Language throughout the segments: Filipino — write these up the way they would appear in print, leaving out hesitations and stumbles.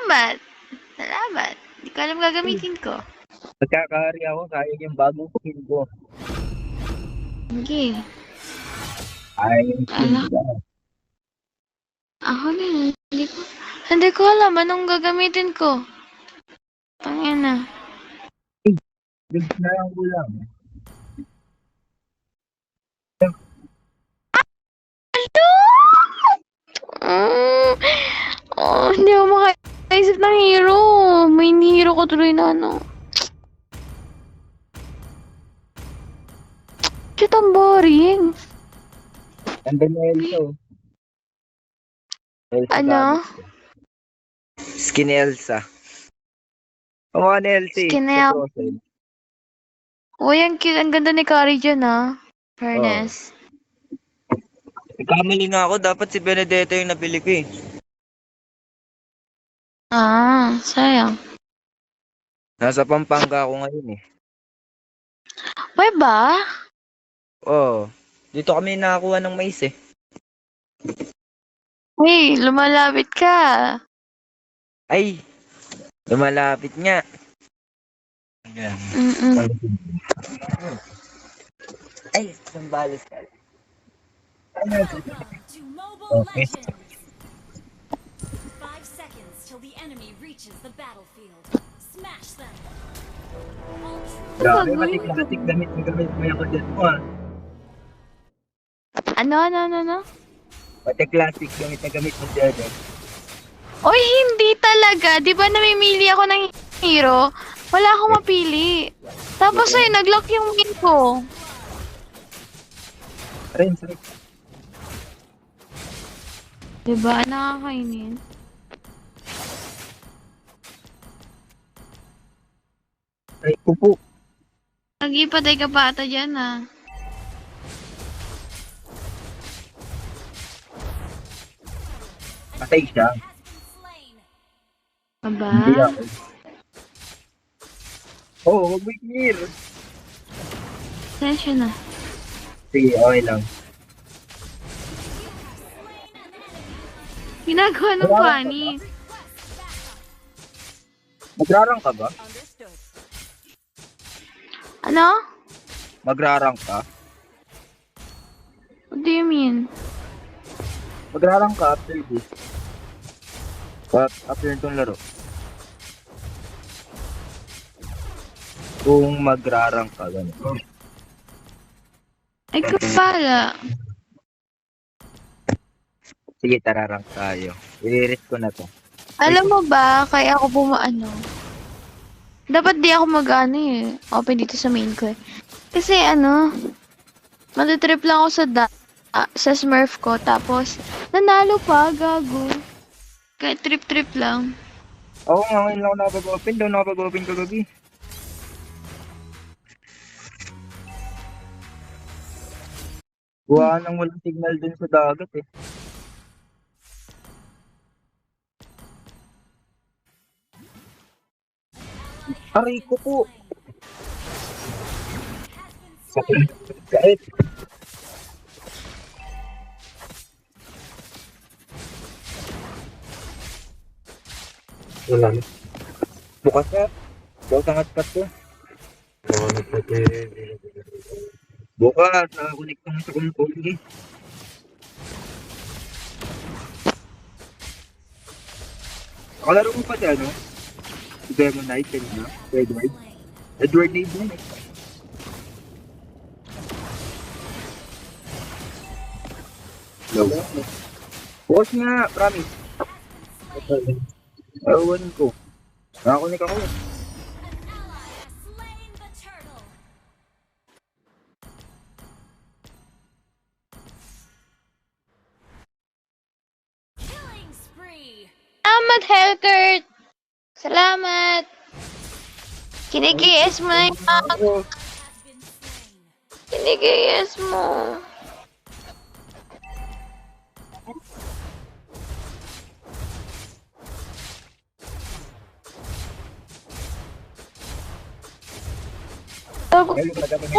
Salamat. Salamat. Hindi ko alam gagamitin ko. Nagkakahari ako, sayang yung bagong skin ko. Sige. Ay, skin Ala, ka. ako din. Hindi ko alam anong gagamitin ko. Tangina. Biglaan ko lang. Mm. Oh, hindi ako makaisip ng hero. May hero ko tuloy na ano. Shit, ang boring. Andun na Elsa. Elsa Ano? gamit ko. Skin Elsa. Kamukha ni Elsa eh, Skin sa na. profile. Uy, ang cute. Ang ganda ni Kari dyan, ah. Fairness. Nagkamali nga ako, dapat si Benedetto yung nabili ko eh. Ah, sayang. Nasa Pampanga ako ngayon eh. May ba? Oo. Dito kami nakakuha ng mais eh. Hey, lumalapit ka. Ay, lumalapit nga. Ayan. Mm-mm. Ay, sambalos ka. To Mobile Okay. Legends. 5 seconds till the enemy reaches the battlefield. Smash them. All true Grabe, Gagawin matik gamit mo yung kudyan mo ah. Ano? Pati classic, gamit mo siya dyan. Oy, hindi talaga. Di ba namimili ako ng hero? Wala akong mapili. Tapos ay nag-lock yung win ko. Rin. Diba? Nakakainin. Ay, pupo. Nag-ipatay ka pa ata dyan, ah. Patay siya. has been slain. Aba? Hindi ako. Oh, huwag mo i-clear. Sensya na. Sige, okay lang. Ginagawa ng funny. Magrarang ka ba? Understood. Ano? Magrarang ka? What do you mean? Magrarang ka after this. After itong laro. Kung magrarang ka, gano'n. Ay, kapala. Sige, tararang tayo. I-read ko na to. Alam mo ba, kaya ako pumaano? Dapat di ako mag-ano eh. Open dito sa main ko eh. Kasi ano, matitrip lang ako sa Smurf ko. Tapos, nanalo pa, gago. Kaya trip-trip lang. Oo, ngayon lang ako nakapag-open. Daw nakapag-open kagabi. Buwan nang walang signal dun sa dagat eh. Aray ko po. Sakit. Sakit. Wala na. Bukas na. Bukas ang hotspot ko. Bukas, nakakonect ko sa kumpong eh. Kalaro mo pa dyan, no? Si Demon Knight, yun na? Edward. Edward Nade yun eh. Hello? Bukas nga, promise. Ewan ko. Nakakonect ako eh. An ally has slain the turtle. Killing spree. Salamat, Helkert! Salamat! Kinigis mo na yung Ako, Has been slain. kinigis mo. Ako,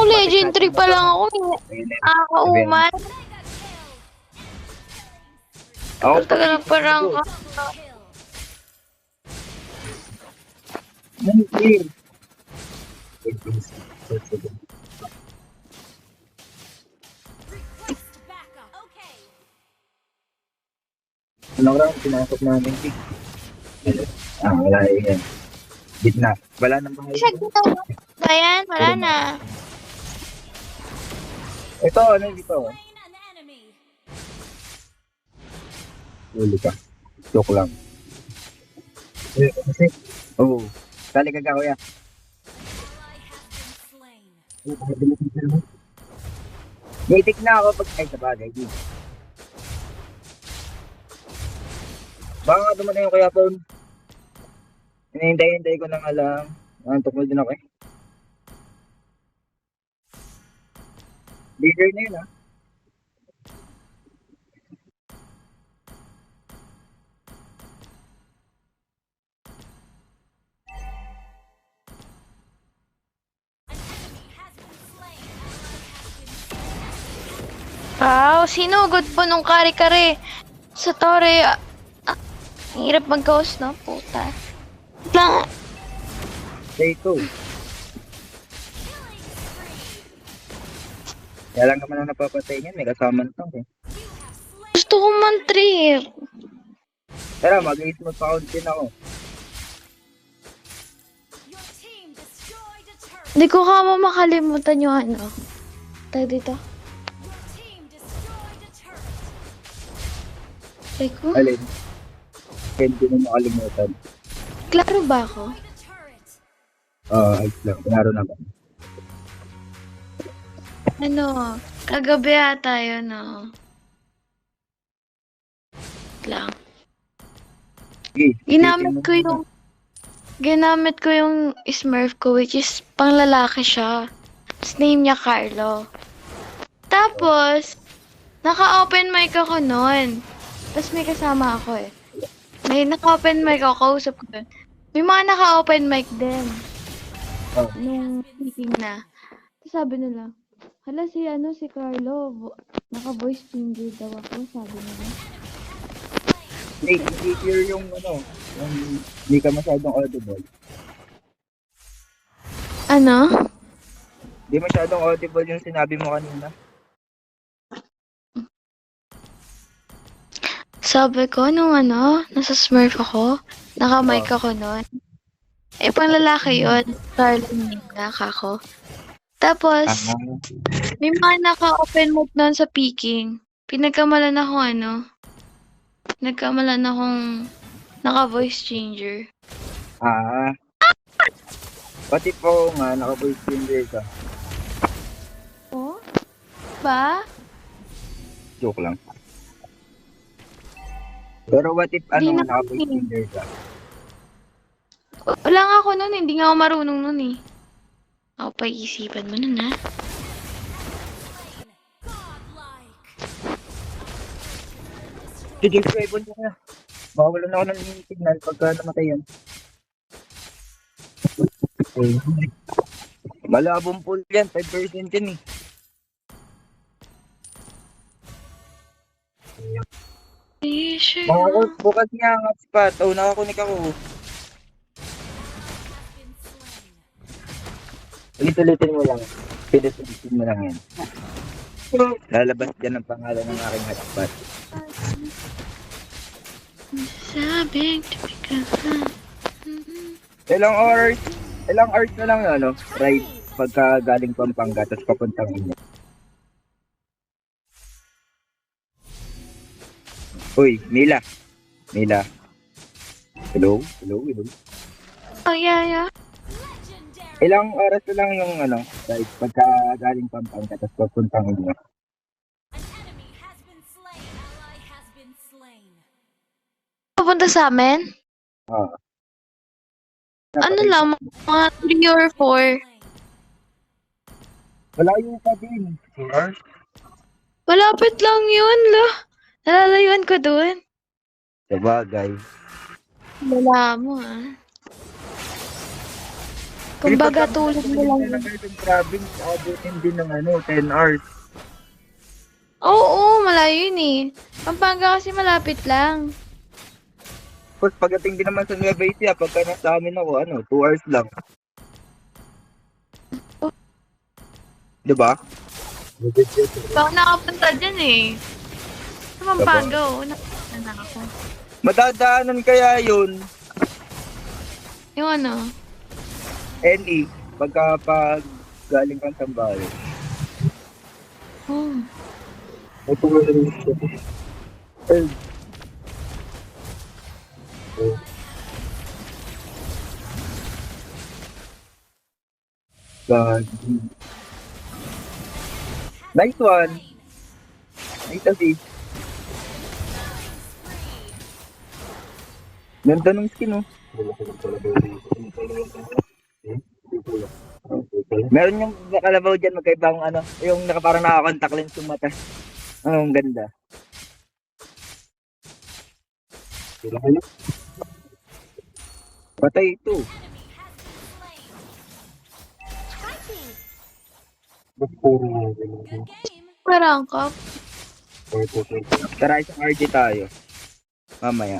Legend 3 pa lang ako. Nakakauman. Mega kill. Ako, Tagal na parang Double kill. Clear. Request backup. Okay. Ano lang, pinasok namin pick. Wala yan. Gitna. Wala nang bahay. Isa dito. Ayan, wala na. Ito, ano dito? Slain an enemy. Uli ka. Joke lang. Kasi, oo. Tali ka kuya. Ally has been slain. May tick na ako pag ay sa bagay. Di. Baka nga dumating yung kuya phone. Hinihintay ko na nga lang. Antok mo din ako eh. Leader na yun ah. An enemy has been slain. Wow, sinugod po nung kare-kare. Sa tore. Ang hirap mag-ghost, no? Puta. Lang. Day 2. Kaya lang naman ang napapatay niyan. May kasama na eh. Gusto ko man trip. Tara, mag-smooth pound din ako. Your team destroyed a turret. Hindi ko kama makalimutan yung ano. Tayo dito. Your team destroyed a turret. Teko. Alin? Hindi mo makalimutan. Klaro ba ako? Destroyed a turret. Ayos lang. Pinaro naman. Ano? Kagabi ata yun, no? Lang. Sige. Ginamit ko yung Smurf ko, which is panglalaki siya. Tapos name niya Carlo. Tapos, naka-open mic ako nun. Tapos may kasama ako eh. May naka-open mic ako, kausap ko dun. May mga naka-open mic din. Oh. Nung meeting na. Tapos sabi nila, hala si Carlo, naka-voice changer daw ako, sabi nila. Hindi clear yung ano. Yung hindi ka masyadong audible. Ano? Hindi masyadong audible yung sinabi mo kanina. Sabi ko, nung nasa Smurf ako, naka-mic ako nun. Eh, pang lalaki yun. Carlo name na ako. Tapos, may mga naka-open mic nun sa peaking. Pinagkamalan akong naka-voice changer. Pati po nga, naka-voice changer ka. Oh? Ba? Joke lang. Pero what if Di na naka-voice kami. changer ka? Wala nga ako nun, hindi nga ako marunong nun eh. Ako pag-isipan mo nun ha. Godlike. Sige, subscribe mo na. Baka wala na ako ng signal pagka namatay yan. Malabong pool yan, 5% yan eh. Bukas nga ang hotspot. Nakakunik ako. Been slain. Ulit-ulitin mo lang. Pilit-ulitin mo lang yan. Lalabas dyan ang pangalan ng aking hotspot. Sabing tabi ka ha. Ilang hours na lang ride pagka galing Pampanga tapos papuntang inyo. Uy, Mila. Hello? Oh, yeah. Legendary. Ilang oras na lang yung ride pagka galing Pampanga tapos papuntang inyo. An enemy has been slain. Ally has been slain. Papunta sa amin? Ano lang, mga 3 or 4. Slain. Malayo pa din. 4 hours? Malapit lang yun, Nalalayuan ko dun. Sabagay. Wala mo, Kumbaga, tulog mo lang. Yung province, abutin din ng 10 hours. Oo, malayo yun eh. Pampanga kasi malapit lang. Tapos pagdating din naman sa Nueva Ecija, pagka nasa amin ako, 2 hours lang. Diba? Baka nakapunta dyan eh. Sa Pampanga, oo. Nakapunta na ako. Madadaanan kaya yun, Yung ano? NE, pag galing kang Sambales. Oh. Ito nga rin ito. God. Nice one. Nice assist. Ganda ng skin, oh. Meron yung kalabaw dyan, magkaibang yung parang nakakontact lens yung mata. Ang ganda. Patay ito. Good game. Parang ka. Tara, isang RG tayo. Mamaya.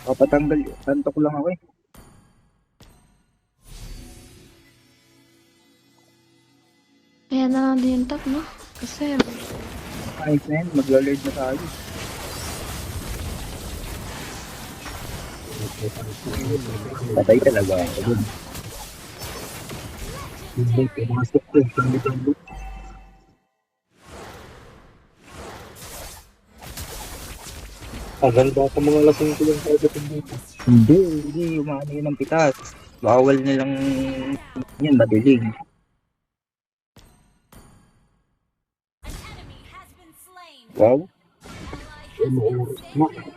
O, patanggal. Tantok lang ako eh. Ayan na lang din yung top, no? Kasi, Ayos na yun, maglo-lord na tayo. Patay talaga ako dun. Tagal ba ito mga lasing ko lang sa dating dito? Hindi, umano yun ng pitas. Bawal nilang yan, madiling. An enemy has been slain. Wow. Ally has been slain.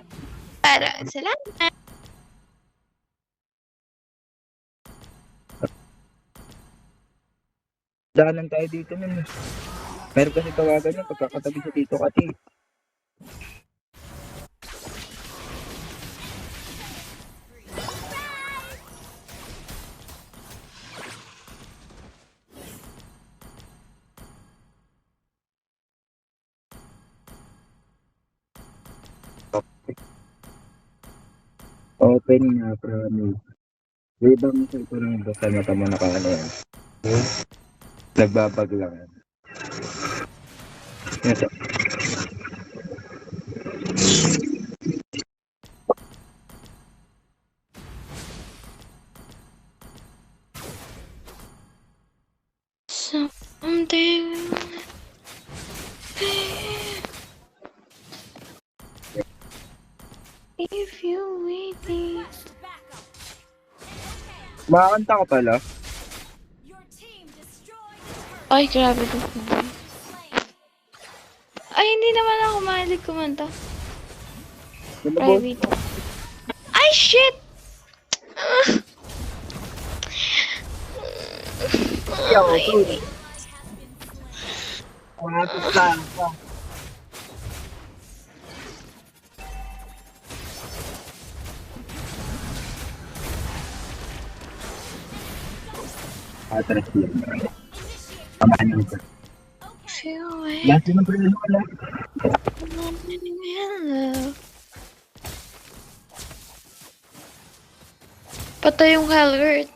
parang salamat. Daanan tayo dito nun. Meron kasi tawagan yun, pagkakatabi sa Tito Kati. Open nga, promise. Ibang sa ito lang basta mata mo nakaano yan. Nagbabag lang yan. Yes, sir. Something. If you waiting. Backup. Makakanta ka pala? Your team destroyed the turret. Ay, grabe ko. Slain. Ay, hindi naman ako mahilig kumanta. Ano ba? Private. Ay, shit! Yo, Ay, dude. Ally has been slain. Kumatos lang. Atras lang. Tamaan lang ko. feel it. Lahat yun ang prelo ko lang. Hello. Patay yung Halgert.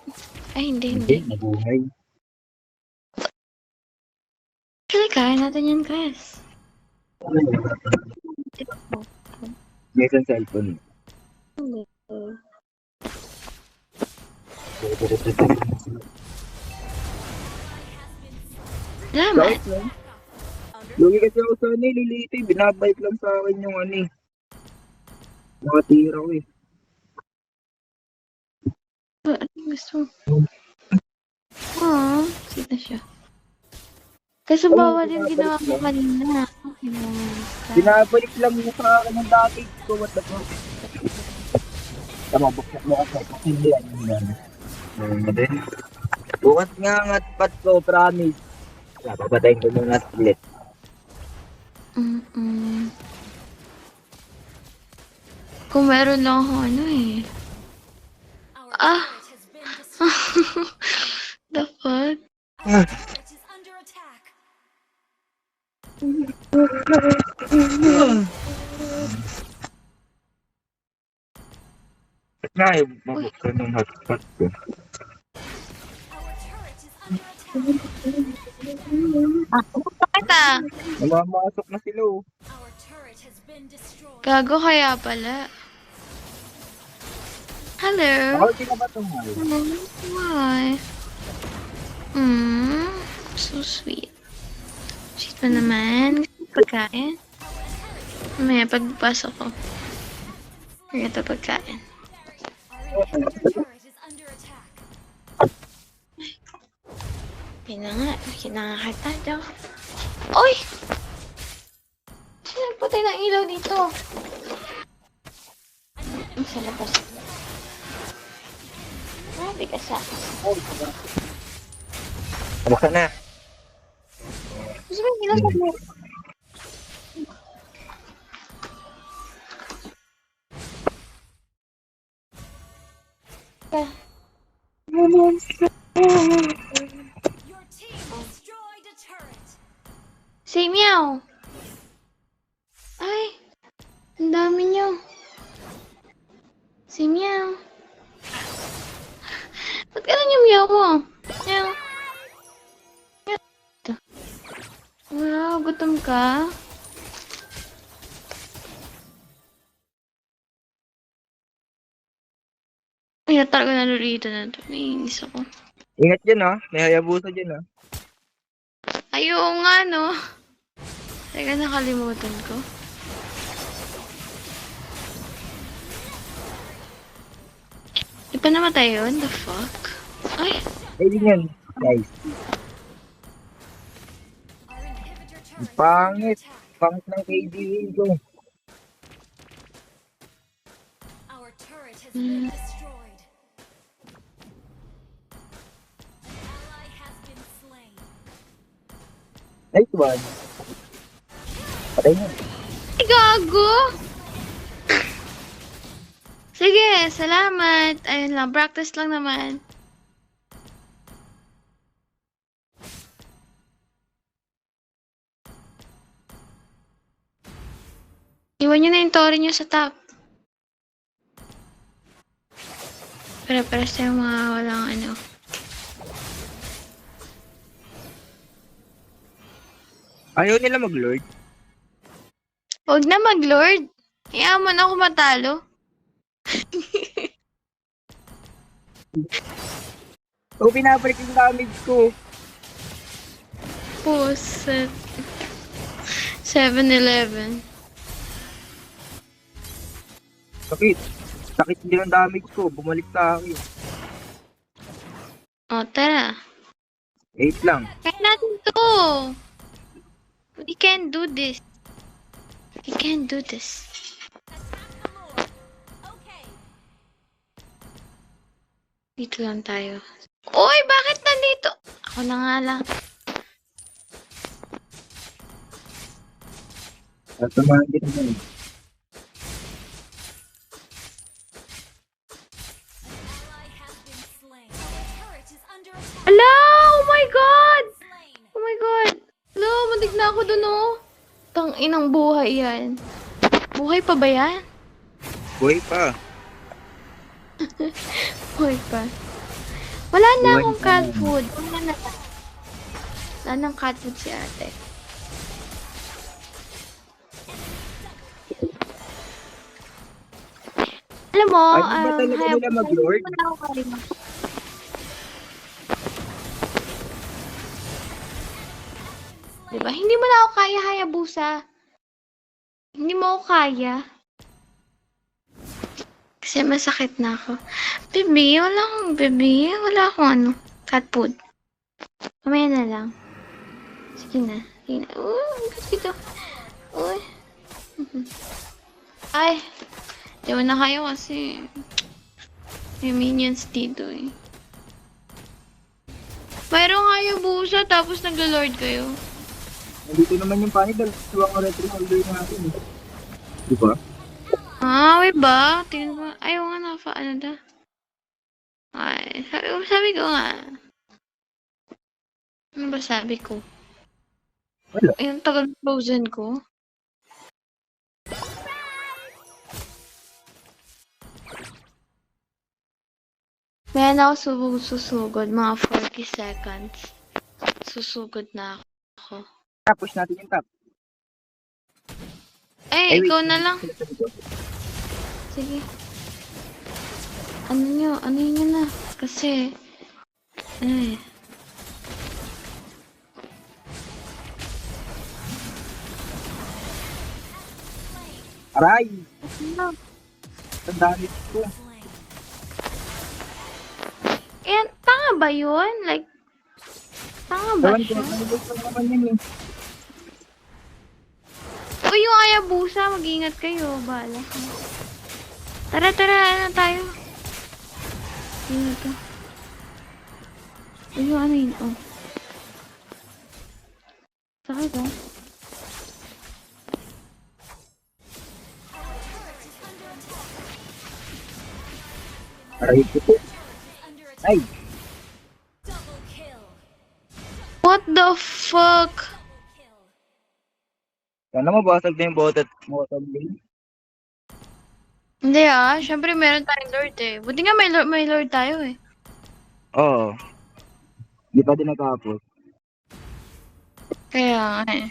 Ay, hindi. Nabuhay. Actually, kaya natin yan, guys. May isang cellphone. Salamat. Kahit lang. Lugi kasi ako sa lilito eh. Binabike lang sa akin yung nakatira ko eh. Ano gusto mo? Sweet na siya. Kasi bawal yung ginawa ko kanina. Binabalik lang mo sa akin ng dati ko. What the fuck? Tama, buksan mo kasi. Kasi hindi yan. Din. Bukas nga ang atpat ko, promise. Papatayin ko muna split. Kung meron lang ako Our Ah. turret has been destroyed. The fuck? Our turret is under attack. Ba't nga yung Uy. mabuksan ng hotspot ko? Our turret is under attack. Bakit ah? Namamasok na sila oh. Our turret has been destroyed. Gago kaya pala. Hello? Bakit na ba itong mahal? Why? So sweet. Sweet mo naman. Pagkain. Mamaya pagpasok ko. Ito pagkain. Our inhibitor turret is under attack. Kinangakata daw. Oy! Sino nagpatay ng ilaw dito? Ang sa labas. Grabe ka sa akin. Buksan na. Gusto mo yung ilaw sa loob? Your team destroyed a turret. Say meow! Ay! Ang dami niyo. Say meow. Ba't ganun yung meow mo? Meow. Wow, gutom ka? Ay, talaga nalulito na ito. Naiinis ako. Ingat dyan ah. May Hayabusa dyan ah. Ay, oo nga, no? Teka, nakalimutan ko. Di pa namatay yun? The fuck? Ay! Ay, din yan. Nice. Our inhibitor turret is under Pangit. attack. Pangit ng KDA ko. Our turret has been destroyed. An ally has been slain. Nice one. Patay na. Ay, gago! Sige, salamat. Ayun lang, practice lang naman. Iwan nyo na yung tori nyo sa top. Para-paras tayo mga walang ano. Ayaw nila mag-lord. Huwag na mag-lord. Hayaan mo na ako matalo. O, pinabalik yung damage ko. Puset. 7-Eleven. Sakit. Sakit din ang damage ko. Bumalik sa akin. O, tara. 8 lang. Kaya natin to. We can do this. We can do this. Okay. Dito lang tayo. Uy, bakit nandito? Ako na nga lang. At tumahan din ako. An ally has been slain. Our turret is under attack. Ala! Oh my God! Slain. Oh my God! Hello, madig na ako dun, oh. Tang-inang buhay yan. Buhay pa ba yan? Buhay pa. Buhay pa. Wala na Buhay akong pa. cat food. Wala nang cat food si ate. Alam mo, Ay, di ba talaga hayop- nila mag-lord? Wala ako kaya. Diba? Hindi mo na ako kaya, Hayabusa. Hindi mo ako kaya. Kasi masakit na ako. Baby, wala akong baby. Wala akong ano, cat food. Mamaya na lang. Sige na. Sige na. Ang cute dito. Uy. Ay. Di mo na kayo kasi may minions dito eh. Mayroong Hayabusa tapos naglo-lord kayo. Nandito naman yung panig. Dalawang retro holder natin. Di ba? Ah, wait ba? Tingnan mo. Ayaw nga na pa, ano da? Ay, sabi ko nga. Ano ba sabi ko? Wala. Yung tagal frozen ko. Kaya na ako susugod, mga 40 seconds. Susugod na ako. Tapos natin yung top. Eh, Ay, wait. ikaw na lang. Sige. Ano nyo na. Kasi, eh. Aray! Ano? Ang dami ko. Slain. Eh, tanga ba yun? Like, tanga ba Ewan ko, siya? nalibos ko naman yun eh. Uy, yung Hayabusa, mag-ingat kayo. Bahala ka. Tara, ano tayo? Sino to? Uy, yung ano yun? Oh. Sakit ah. Aray ko po. Under attack. Ay! Double kill. What the fuck? Double kill. Sana mabasag na yung bottom lane. Hindi ah, syempre meron tayong Lord eh. Buti nga may Lord tayo eh. Oo. Di pa din nakapos. Kaya nga eh.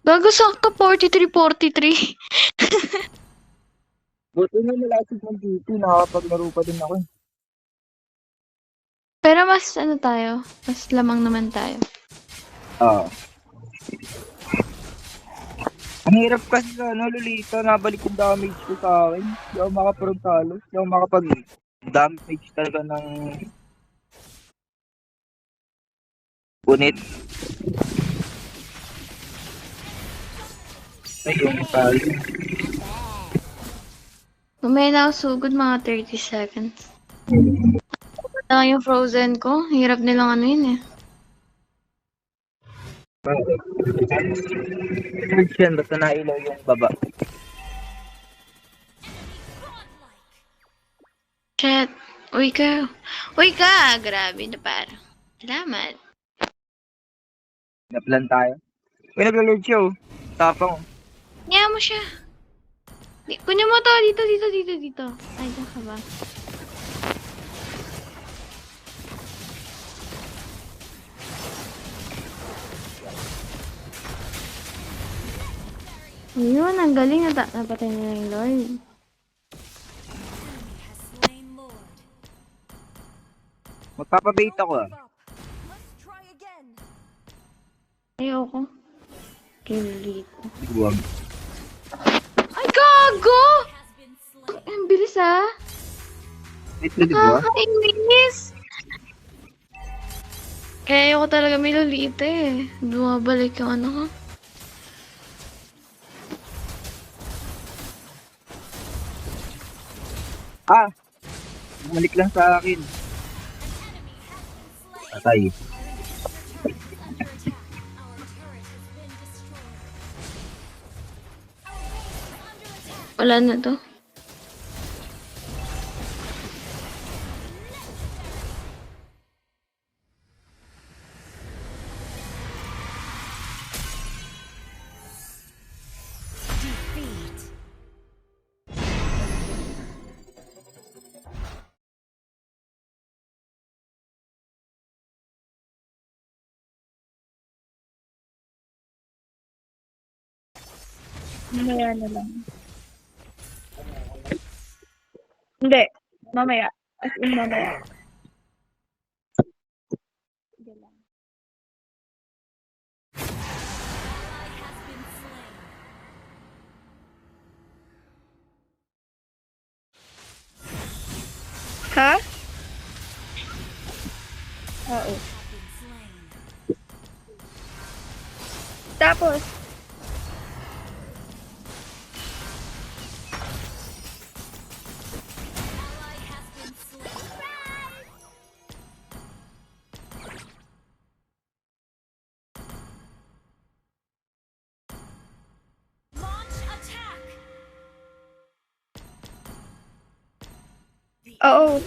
Gago sakto 43-43. Buti nga nalasig ng GP, nakakapaglaro pa din ako eh. Pero mas ano tayo, mas lamang naman tayo. Oo. Ang hirap kasi sa Lolita, nabalik yung damage ko sa akin. Hindi ako makapagtalo. Hindi ako makapag-damage talaga ng unit. Ay, yung talo. Mamaya na ako sugod mga 30 seconds. Ito yung frozen ko. Hirap nilang ano yun eh. Search yan, basta nailaw yung baba. Shit. Uy ka. Uy ka! Grabe na parang. Salamat. Naplan tayo. Uy, naglalord siya oh. Tapang oh. Niya mo siya. Kunin mo to. Dito. Ay, diyan ka ba? Ayun, ang galing. Napatay na yung Lord. Has slain Lord. Magpapabait ako ah. Let's try again. Ayoko. Kilit. Huwag. Ay, gago! Has been slain. Ang bilis ah. Wait, na di ba? Nakakainis! Kaya ayoko talaga may lolita eh. Bumabalik yung ano ko. Ah! Bumalik lang sa akin. Patay. Under attack. Our turret has been destroyed. Our base is under attack. Wala na to. Defeat. Mamaya na lang. Hindi. Mamaya. As in mamaya. Ally has been slain. Ha? Oo. Have been slain. Tapos, Ally has been slain. Launch attack. oo.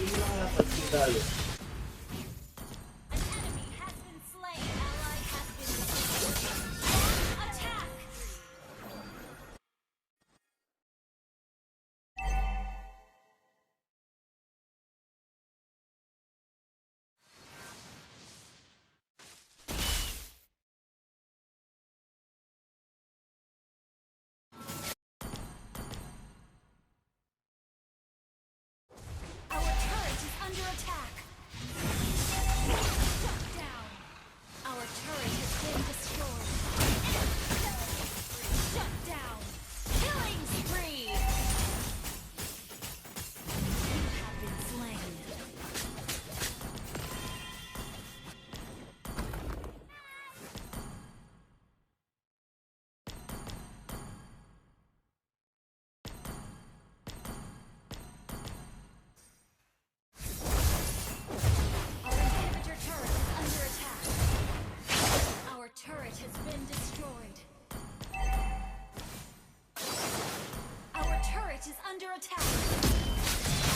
turret is under attack.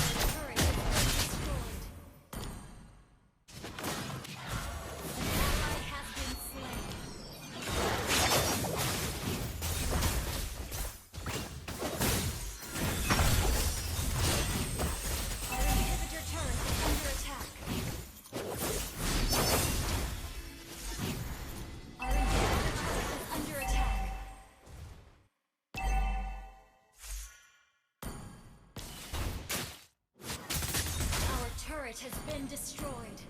Our turret has been destroyed. An ally has been slain. Our inhibitor turret is under attack. Our inhibitor turret is under attack. Our turret has been destroyed.